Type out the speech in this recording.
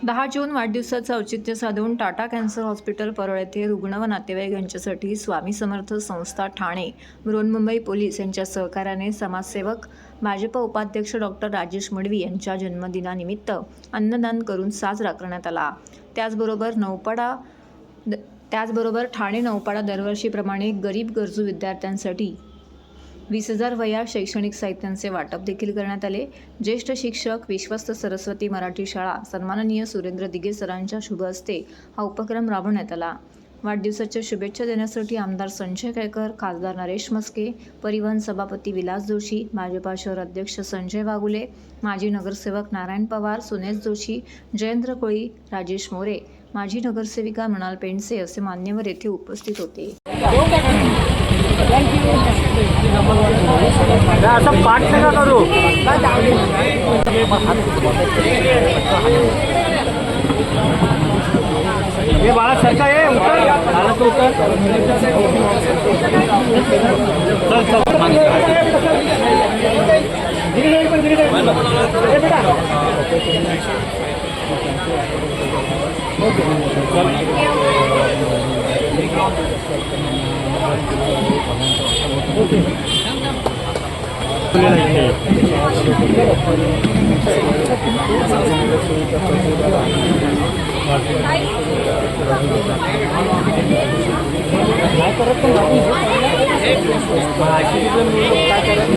10 जून वाढदिवसाचं औचित्य साधून Tata cancer hospital Parel येथे रुग्ण व नातेवाईक यांच्यासाठी स्वामी समर्थ संस्था ठाणे, बृहन्मुंबई पोलीस यांच्या सहकार्याने समाजसेवक भाजप उपाध्यक्ष डॉक्टर राजेश मडवी यांच्या जन्मदिनानिमित्त अन्नदान करून साजरा करण्यात आला। त्याचबरोबर ठाणे नौपाडा दरवर्षीप्रमाणे गरीब गरजू विद्यार्थ्यांसाठी 20,000 वह्या शैक्षणिक साहित्यांचे वाटप देखील करण्यात आले। ज्येष्ठ शिक्षक विश्वस्त सरस्वती मराठी शाळा सन्माननीय सुरेंद्र दिघे सरांच्या शुभ हस्ते हा उपक्रम राबवण्यात आला। वाढदिवसाच्या शुभेच्छा देण्यासाठी आमदार संजय केळकर, खासदार नरेश मस्के, परिवहन सभापती विलास जोशी, भाजपा शहर अध्यक्ष संजय वागुले, माजी नगरसेवक नारायण पवार, सुनेश जोशी, जयेंद्र कोळी, राजेश मोरे, माजी नगरसेविका मृणाल पेंडसे असे मान्यवर येथे उपस्थित होते। असं पाठ नका करू। हे बाळा सरका ये उतर आला तो उतर चल चल धीरे पण धीरे ए बेटा काय करत